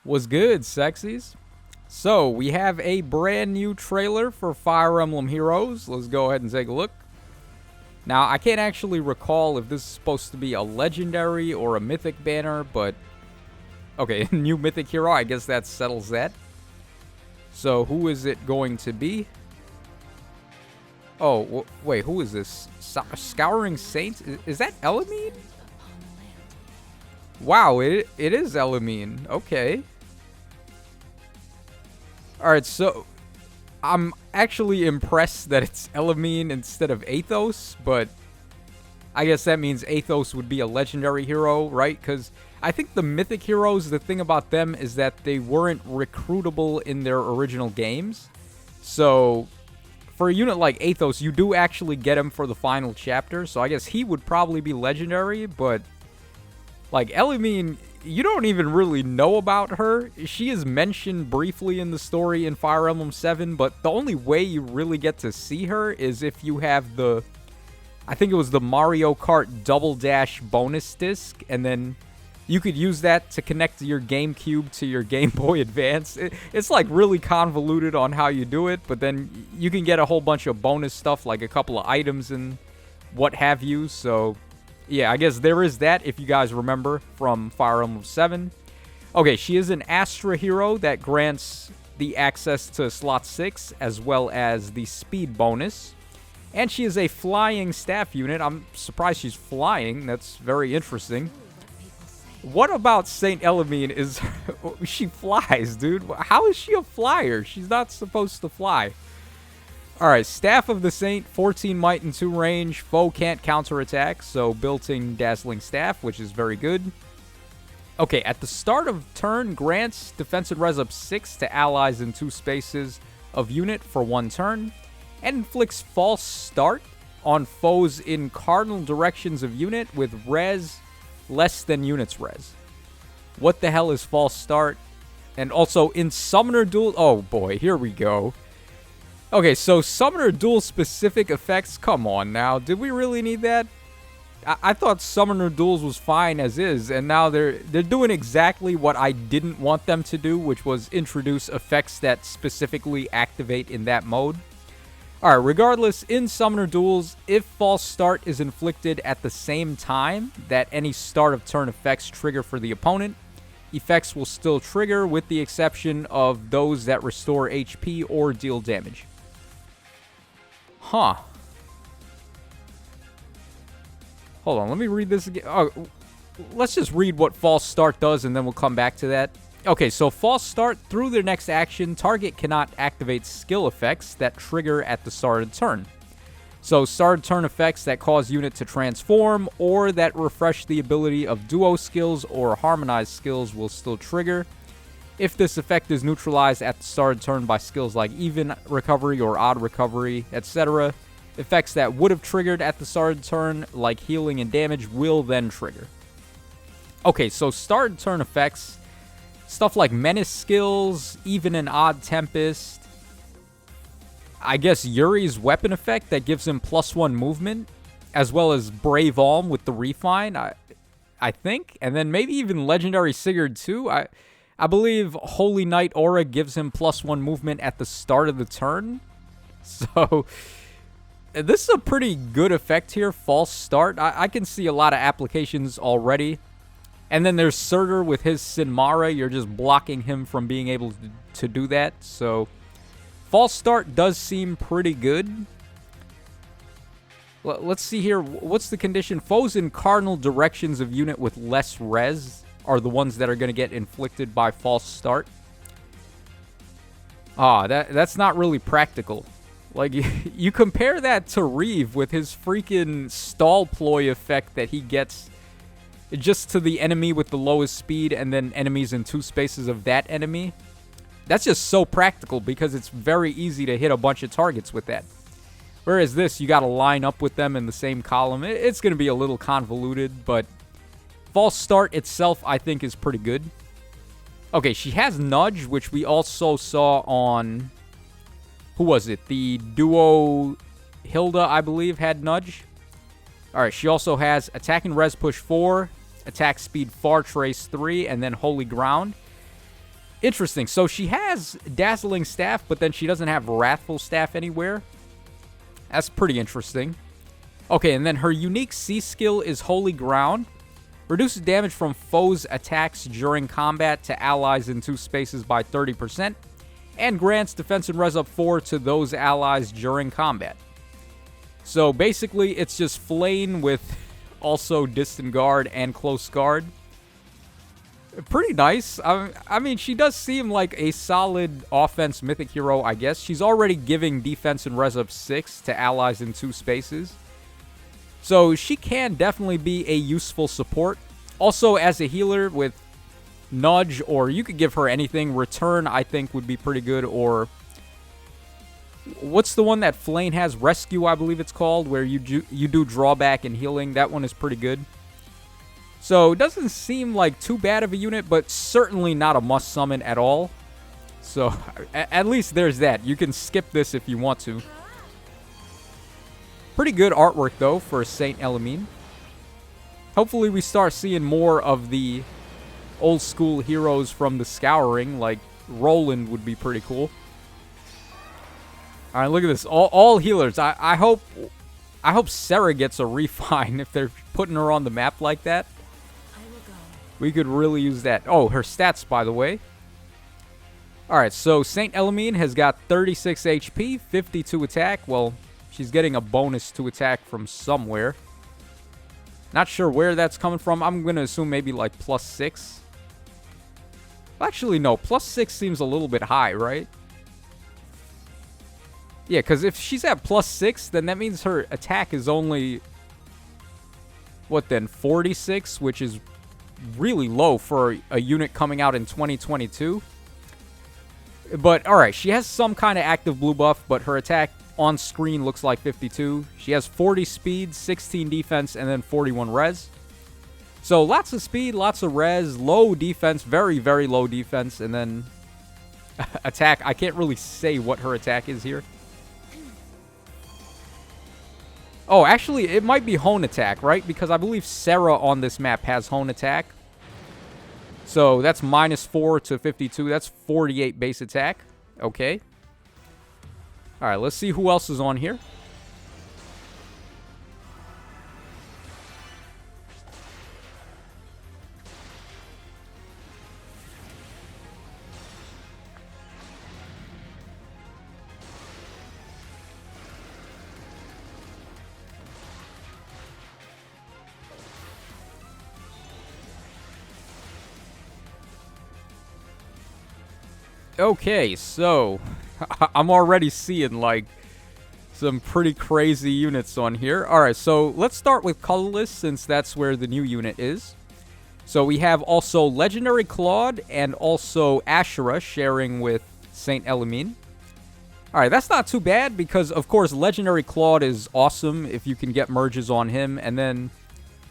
Was good, sexies? So, we have a brand new trailer for Fire Emblem Heroes. Let's go ahead and take a look. Now, I can't actually recall if this is supposed to be a legendary or a mythic banner, but okay, new mythic hero, I guess that settles that. So, who is it going to be? Oh, wait, who is this? Scouring Saints? Is that Elimine? Wow, it is Elimine. Okay. Alright, so I'm actually impressed that it's Elimine instead of Athos, but I guess that means Athos would be a legendary hero, right? Because I think the mythic heroes, the thing about them is that they weren't recruitable in their original games. So for a unit like Athos, you do actually get him for the final chapter, so I guess he would probably be legendary, but like Elimine, you don't even really know about her. She is mentioned briefly in the story in Fire Emblem 7, but the only way you really get to see her is if you have the, I think it was the Mario Kart Double Dash bonus disc, and then you could use that to connect your GameCube to your Game Boy Advance. It's like really convoluted on how you do it, but then you can get a whole bunch of bonus stuff, like a couple of items and what have you, so yeah, I guess there is that, if you guys remember from Fire Emblem 7. Okay, she is an Astra hero that grants the access to slot 6, as well as the speed bonus. And she is a flying staff unit. I'm surprised she's flying. That's very interesting. What about Saint Elimine is... she flies, dude. How is she a flyer? She's not supposed to fly. Alright, Staff of the Saint, 14 might and 2 range. Foe can't counterattack, so built-in Dazzling Staff, which is very good. Okay, at the start of turn, grants defense and res up 6 to allies in 2 spaces of unit for 1 turn. And inflicts False Start on foes in cardinal directions of unit with res less than unit's res. What the hell is False Start? And also, in Summoner Duel... oh boy, here we go. Okay, so Summoner Duel specific effects, come on now. Did we really need that? I thought Summoner Duels was fine as is, and now they're doing exactly what I didn't want them to do, which was introduce effects that specifically activate in that mode. Alright, regardless, in Summoner Duels, if False Start is inflicted at the same time that any start of turn effects trigger for the opponent, effects will still trigger with the exception of those that restore HP or deal damage. Huh. Hold on, let me read this again. Oh, let's just read what False Start does, and then we'll come back to that. Okay, so False Start, through their next action, target cannot activate skill effects that trigger at the start of the turn. So, start of turn effects that cause unit to transform, or that refresh the ability of duo skills or harmonized skills will still trigger. If this effect is neutralized at the start of turn by skills like even recovery or odd recovery, etc., effects that would have triggered at the start of turn, like healing and damage, will then trigger. Okay, so start of turn effects, stuff like menace skills, even an odd tempest. I guess Yuri's weapon effect that gives him +1 movement, as well as Brave Alm with the refine, I think. And then maybe even Legendary Sigurd too. I believe Holy Knight Aura gives him +1 movement at the start of the turn. So, this is a pretty good effect here, False Start. I can see a lot of applications already. And then there's Surtur with his Sinmara. You're just blocking him from being able to do that. So, False Start does seem pretty good. Let's see here. What's the condition? Foes in cardinal directions of unit with less res are the ones that are going to get inflicted by False Start. That's not really practical. Like, you compare that to Reeve with his freaking stall ploy effect that he gets just to the enemy with the lowest speed and then enemies in 2 spaces of that enemy. That's just so practical because it's very easy to hit a bunch of targets with that. Whereas this, you got to line up with them in the same column. It's going to be a little convoluted, but False Start itself, I think, is pretty good. Okay, she has Nudge, which we also saw on... who was it? The duo Hilda, I believe, had Nudge. Alright, she also has Attack and Res Push 4, Attack Speed Far Trace 3, and then Holy Ground. Interesting. So she has Dazzling Staff, but then she doesn't have Wrathful Staff anywhere. That's pretty interesting. Okay, and then her unique C skill is Holy Ground. Reduces damage from foes' attacks during combat to allies in 2 spaces by 30%. And grants defense and res up 4 to those allies during combat. So basically, it's just Flame with also Distant Guard and Close Guard. Pretty nice. I mean, she does seem like a solid offense mythic hero, I guess. She's already giving defense and res up 6 to allies in 2 spaces. So she can definitely be a useful support. Also, as a healer with Nudge, or you could give her anything. Return, I think, would be pretty good. Or what's the one that Flame has? Rescue, I believe it's called, where you do drawback and healing. That one is pretty good. So, it doesn't seem like too bad of a unit, but certainly not a must summon at all. So, at least there's that. You can skip this if you want to. Pretty good artwork, though, for Saint Elimine. Hopefully we start seeing more of the old school heroes from the Scouring, like Roland would be pretty cool. Alright, look at this. All healers. I hope Sarah gets a refine if they're putting her on the map like that. We could really use that. Oh, her stats, by the way. Alright, so Saint Elimine has got 36 HP, 52 attack. Well, she's getting a bonus to attack from somewhere. Not sure where that's coming from. I'm going to assume maybe like +6. Actually, no. +6 seems a little bit high, right? Yeah, because if she's at +6, then that means her attack is only... What then? 46, which is really low for a unit coming out in 2022. But, alright, she has some kind of active blue buff, but her attack on screen looks like 52. She has 40 speed, 16 defense, and then 41 res. So, lots of speed, lots of res, low defense, very, very low defense, and then attack. I can't really say what her attack is here. Oh, actually, it might be Hone Attack, right? Because I believe Sarah on this map has Hone Attack. So, that's -4 to 52. That's 48 base attack. Okay. Alright, let's see who else is on here. Okay, so I'm already seeing like some pretty crazy units on here. Alright, so let's start with Colorless since that's where the new unit is. So we have also Legendary Claude and also Ashura sharing with Saint Elimine. Alright, that's not too bad because of course Legendary Claude is awesome if you can get merges on him, and then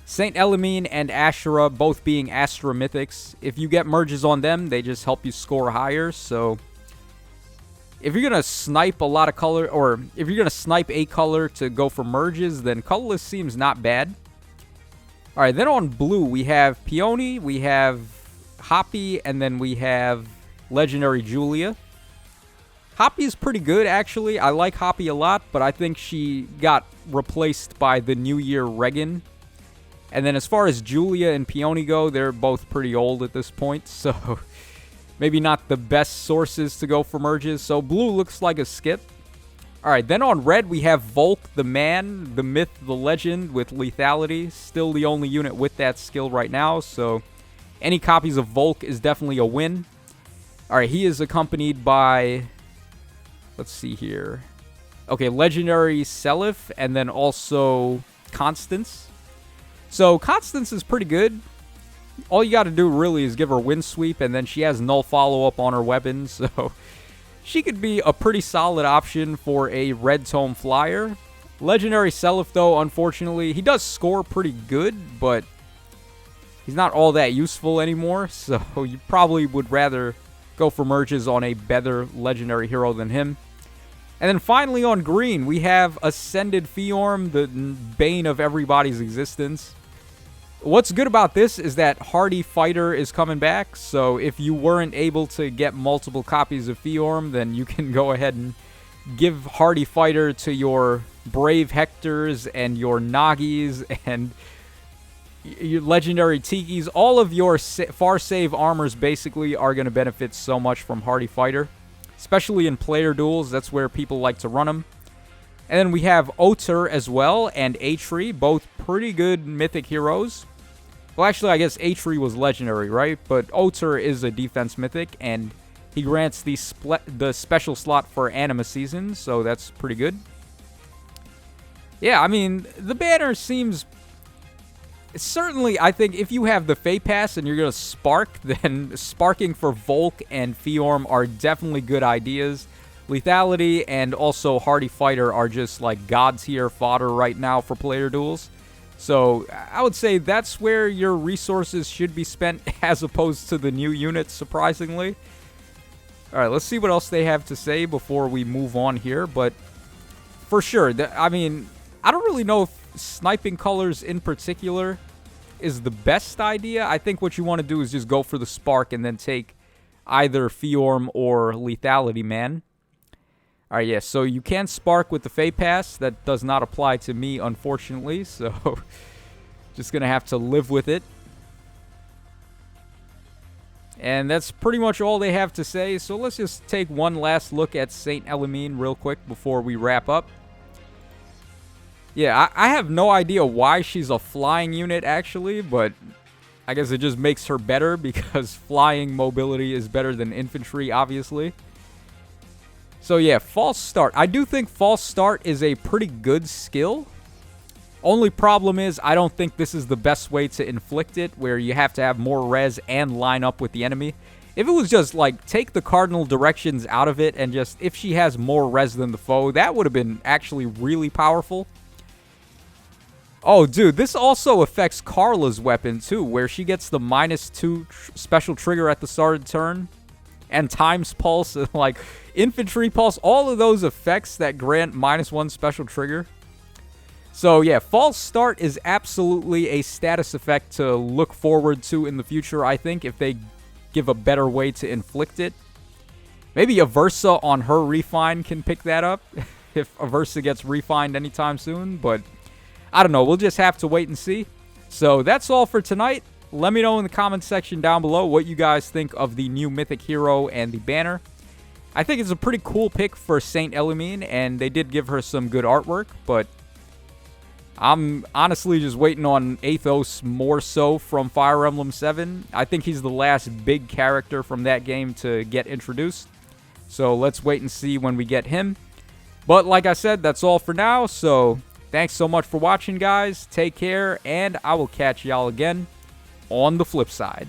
Saint Elimine and Ashura both being Astra Mythics. If you get merges on them, they just help you score higher. So if you're going to snipe a lot of color, or if you're going to snipe a color to go for merges, then Colorless seems not bad. Alright, then on blue, we have Peony, we have Hoppy, and then we have Legendary Julia. Hoppy is pretty good, actually. I like Hoppy a lot, but I think she got replaced by the New Year Regan. And then as far as Julia and Peony go, they're both pretty old at this point, so maybe not the best sources to go for merges. So blue looks like a skip. Alright, then on red we have Volk, the man, the myth, the legend with lethality. Still the only unit with that skill right now, so any copies of Volk is definitely a win. Alright, he is accompanied by, let's see here. Okay, Legendary Seliph, and then also Constance. So, Constance is pretty good. All you got to do really is give her Wind Sweep, and then she has null follow-up on her weapons. So, she could be a pretty solid option for a Red Tome Flyer. Legendary Seliph, though, unfortunately, he does score pretty good, but he's not all that useful anymore. So, you probably would rather go for merges on a better legendary hero than him. And then finally on green, we have Ascended Fiorm, the bane of everybody's existence. What's good about this is that Hardy Fighter is coming back, so if you weren't able to get multiple copies of Fiorm, then you can go ahead and give Hardy Fighter to your Brave Hectors and your Nagis and your Legendary Tikis. All of your Far Save armors basically are going to benefit so much from Hardy Fighter, especially in player duels. That's where people like to run them. And then we have Oter as well and Atri, both pretty good Mythic heroes. Well, actually, I guess Atri was Legendary, right? But Oter is a defense Mythic, and he grants the special slot for Anima Season, so that's pretty good. Yeah, I mean, the banner seems... Certainly, I think if you have the Fey Pass and you're going to Spark, then Sparking for Volk and Fiorm are definitely good ideas. Lethality and also Hardy Fighter are just like god tier fodder right now for player duels. So I would say that's where your resources should be spent as opposed to the new units, surprisingly. Alright, let's see what else they have to say before we move on here. But for sure, I mean, I don't really know if sniping colors in particular is the best idea. I think what you want to do is just go for the Spark and then take either Fiorm or Lethality Man. Alright, yeah, so you can Spark with the Fey Pass. That does not apply to me, unfortunately, so just going to have to live with it. And that's pretty much all they have to say, so let's just take one last look at Saint Elimine real quick before we wrap up. Yeah, I have no idea why she's a flying unit, actually, but I guess it just makes her better because flying mobility is better than infantry, obviously. So yeah, False Start. I do think False Start is a pretty good skill. Only problem is I don't think this is the best way to inflict it, where you have to have more res and line up with the enemy. If it was just like take the cardinal directions out of it and just if she has more res than the foe, that would have been actually really powerful. Oh, dude, this also affects Carla's weapon too, where she gets the -2 special trigger at the start of the turn. And Times Pulse, and like Infantry Pulse, all of those effects that grant -1 special trigger. So yeah, False Start is absolutely a status effect to look forward to in the future, I think, if they give a better way to inflict it. Maybe Aversa on her Refine can pick that up, if Aversa gets refined anytime soon, but I don't know, we'll just have to wait and see. So that's all for tonight. Let me know in the comments section down below what you guys think of the new Mythic hero and the banner. I think it's a pretty cool pick for Saint Elimine, and they did give her some good artwork, but I'm honestly just waiting on Athos more so from Fire Emblem 7. I think he's the last big character from that game to get introduced, so let's wait and see when we get him. But like I said, that's all for now, so thanks so much for watching, guys. Take care, and I will catch y'all again on the flip side.